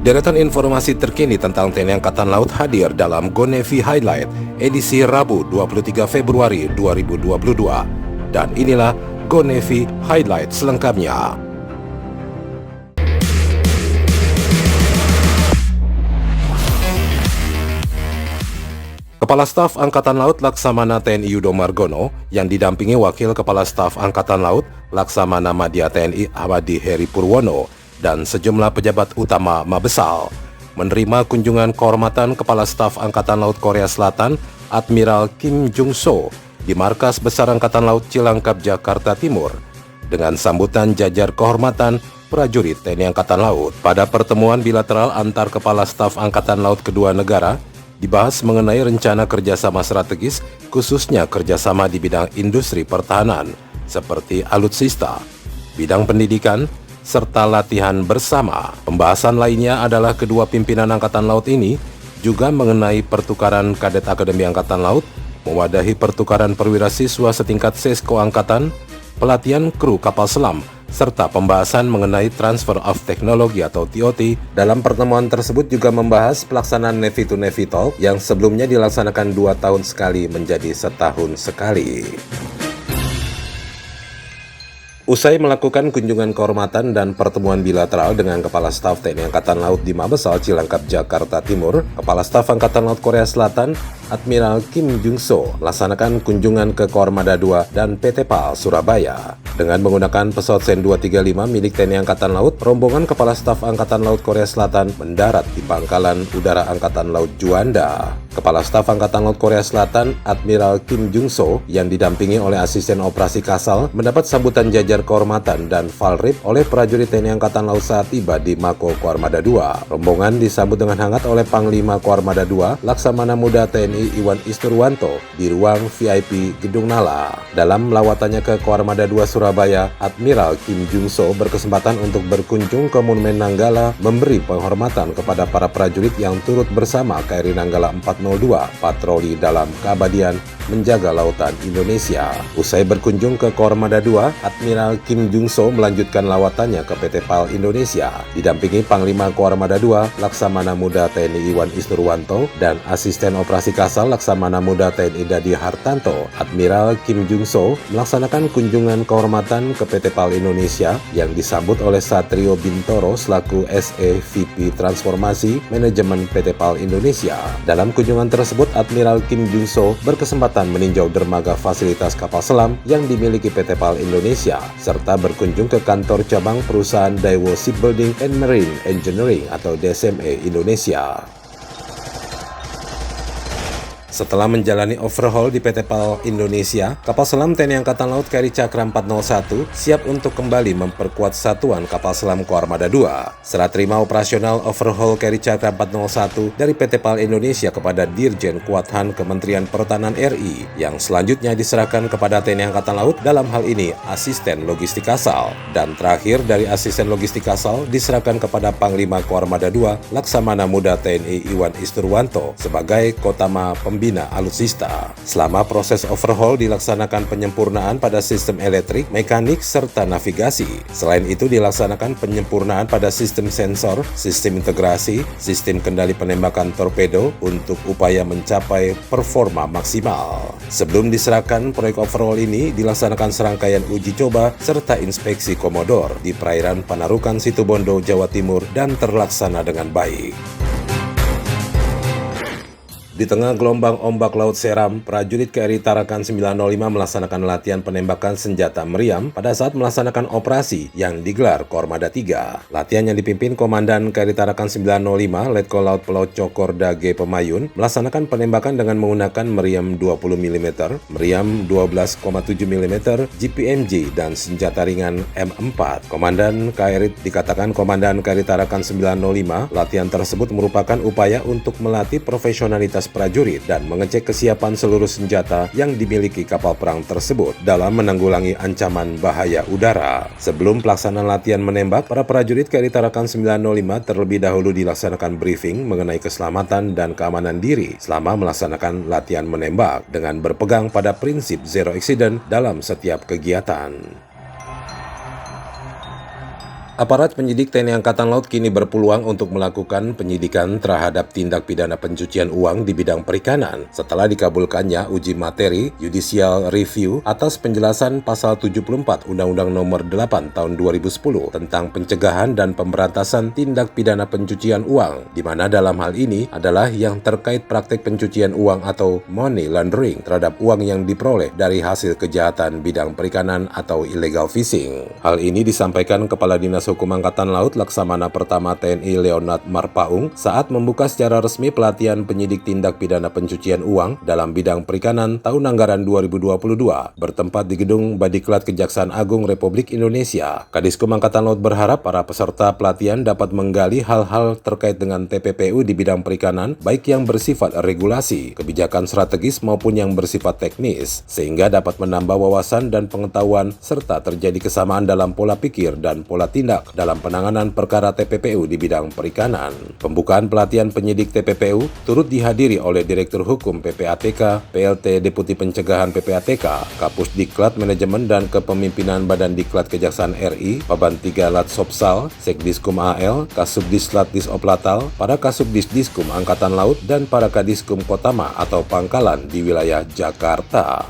Deretan informasi terkini tentang TNI Angkatan Laut hadir dalam Go Navy Highlight edisi Rabu 23 Februari 2022. Dan inilah Go Navy Highlight selengkapnya. Kepala Staf Angkatan Laut Laksamana TNI Yudo Margono yang didampingi Wakil Kepala Staf Angkatan Laut Laksamana Madya TNI Ahmadi Heri Purwono dan sejumlah pejabat utama Mabesal menerima kunjungan kehormatan Kepala Staf Angkatan Laut Korea Selatan Admiral Kim Jung-so di Markas Besar Angkatan Laut Cilangkap, Jakarta Timur dengan sambutan jajar kehormatan prajurit TNI Angkatan Laut. Pada pertemuan bilateral antar Kepala Staf Angkatan Laut kedua negara dibahas mengenai rencana kerjasama strategis, khususnya kerjasama di bidang industri pertahanan seperti alutsista, bidang pendidikan, serta latihan bersama. Pembahasan lainnya adalah kedua pimpinan Angkatan Laut ini juga mengenai pertukaran kadet Akademi Angkatan Laut, mewadahi pertukaran perwira siswa setingkat Sesko Angkatan, pelatihan kru kapal selam, serta pembahasan mengenai Transfer of Technology atau TOT. Dalam pertemuan tersebut juga membahas pelaksanaan Navy to Navy Talk yang sebelumnya dilaksanakan 2 tahun sekali menjadi setahun sekali. Usai melakukan kunjungan kehormatan dan pertemuan bilateral dengan Kepala Staf TNI Angkatan Laut di Mabesal, Cilangkap, Jakarta Timur, Kepala Staf Angkatan Laut Korea Selatan Admiral Kim Jung-so melaksanakan kunjungan ke Kormada II dan PT PAL Surabaya. Dengan menggunakan pesawat Sen 235 milik TNI Angkatan Laut, rombongan Kepala Staf Angkatan Laut Korea Selatan mendarat di Pangkalan Udara Angkatan Laut Juanda. Kepala Staf Angkatan Laut Korea Selatan Admiral Kim Jung-so yang didampingi oleh Asisten Operasi Kasal mendapat sambutan jajar kehormatan dan falrip oleh prajurit TNI Angkatan Laut saat tiba di Mako Kormada II. Rombongan disambut dengan hangat oleh Panglima Kormada II Laksamana Muda TNI Iwan Isturwanto di ruang VIP Gedung Nala. Dalam lawatannya ke Kormada II Surabaya, Admiral Kim Jung-so berkesempatan untuk berkunjung ke Monumen Nanggala, memberi penghormatan kepada para prajurit yang turut bersama KRI Nanggala 402 patroli dalam keabadian menjaga lautan Indonesia. Usai berkunjung ke Kormada II, Admiral Kim Jung-so melanjutkan lawatannya ke PT PAL Indonesia, didampingi Panglima Kormada II Laksamana Muda TNI Iwan Isturwanto dan Asisten Operasi Kasal Laksamana Muda TNI Dadi Hartanto. Admiral Kim Jung-so melaksanakan kunjungan kehormatan ke PT PAL Indonesia yang disambut oleh Satrio Bintoro selaku SE VP Transformasi Manajemen PT PAL Indonesia. Dalam kunjungan tersebut, Admiral Kim Jung-so berkesempatan meninjau dermaga fasilitas kapal selam yang dimiliki PT PAL Indonesia, serta berkunjung ke kantor cabang perusahaan Daewoo Shipbuilding and Marine Engineering atau DSME Indonesia. Setelah menjalani overhaul di PT PAL Indonesia, kapal selam TNI Angkatan Laut KRI Cakra 401 siap untuk kembali memperkuat satuan kapal selam Kormada II. Serah terima operasional overhaul KRI Cakra 401 dari PT PAL Indonesia kepada Dirjen Kuathan Kementerian Pertahanan RI, yang selanjutnya diserahkan kepada TNI Angkatan Laut, dalam hal ini Asisten Logistik Kasal. Dan terakhir dari Asisten Logistik Kasal diserahkan kepada Panglima Kormada II Laksamana Muda TNI Iwan Isturwanto sebagai Kotama Pembina alutsista. Selama proses overhaul dilaksanakan penyempurnaan pada sistem elektrik, mekanik, serta navigasi. Selain itu dilaksanakan penyempurnaan pada sistem sensor, sistem integrasi, sistem kendali penembakan torpedo untuk upaya mencapai performa maksimal. Sebelum diserahkan, proyek overhaul ini dilaksanakan serangkaian uji coba serta inspeksi komodor di perairan Panarukan Situbondo, Jawa Timur dan terlaksana dengan baik. Di tengah gelombang ombak laut seram, prajurit KRI Tarakan 905 melaksanakan latihan penembakan senjata meriam pada saat melaksanakan operasi yang digelar Kormada III. Latihan yang dipimpin Komandan KRI Tarakan 905, Letkol Laut Pelaut Cokorda G. Pemayun, melaksanakan penembakan dengan menggunakan meriam 20 mm, meriam 12,7 mm, GPMG, dan senjata ringan M4. Komandan KRI dikatakan Komandan KRI Tarakan 905, latihan tersebut merupakan upaya untuk melatih profesionalitas prajurit dan mengecek kesiapan seluruh senjata yang dimiliki kapal perang tersebut dalam menanggulangi ancaman bahaya udara. Sebelum pelaksanaan latihan menembak, para prajurit KRI Tarakan 905 terlebih dahulu dilaksanakan briefing mengenai keselamatan dan keamanan diri selama melaksanakan latihan menembak dengan berpegang pada prinsip zero accident dalam setiap kegiatan. Aparat penyidik TNI Angkatan Laut kini berpeluang untuk melakukan penyidikan terhadap tindak pidana pencucian uang di bidang perikanan setelah dikabulkannya uji materi Judicial Review atas penjelasan pasal 74 Undang-Undang Nomor 8 Tahun 2010 tentang pencegahan dan pemberantasan tindak pidana pencucian uang, di mana dalam hal ini adalah yang terkait praktek pencucian uang atau money laundering terhadap uang yang diperoleh dari hasil kejahatan bidang perikanan atau illegal fishing. Hal ini disampaikan Kepala Dinas Hukum Angkatan Laut Laksamana Pertama TNI Leonard Marpaung saat membuka secara resmi pelatihan penyidik tindak pidana pencucian uang dalam bidang perikanan tahun anggaran 2022 bertempat di Gedung Badiklat Kejaksaan Agung Republik Indonesia. Kadiskum Angkatan Laut berharap para peserta pelatihan dapat menggali hal-hal terkait dengan TPPU di bidang perikanan baik yang bersifat regulasi, kebijakan strategis maupun yang bersifat teknis sehingga dapat menambah wawasan dan pengetahuan serta terjadi kesamaan dalam pola pikir dan pola tindak dalam penanganan perkara TPPU di bidang perikanan. Pembukaan pelatihan penyidik TPPU turut dihadiri oleh Direktur Hukum PPATK, PLT Deputi Pencegahan PPATK, Kapus Diklat Manajemen dan Kepemimpinan Badan Diklat Kejaksaan RI, Paban 3 Lat Sopsal, Sekdiskum AL, Kasubdislat Disoplatal, para Kasubdisdiskum Angkatan Laut dan para Kadiskum Kotama atau Pangkalan di wilayah Jakarta.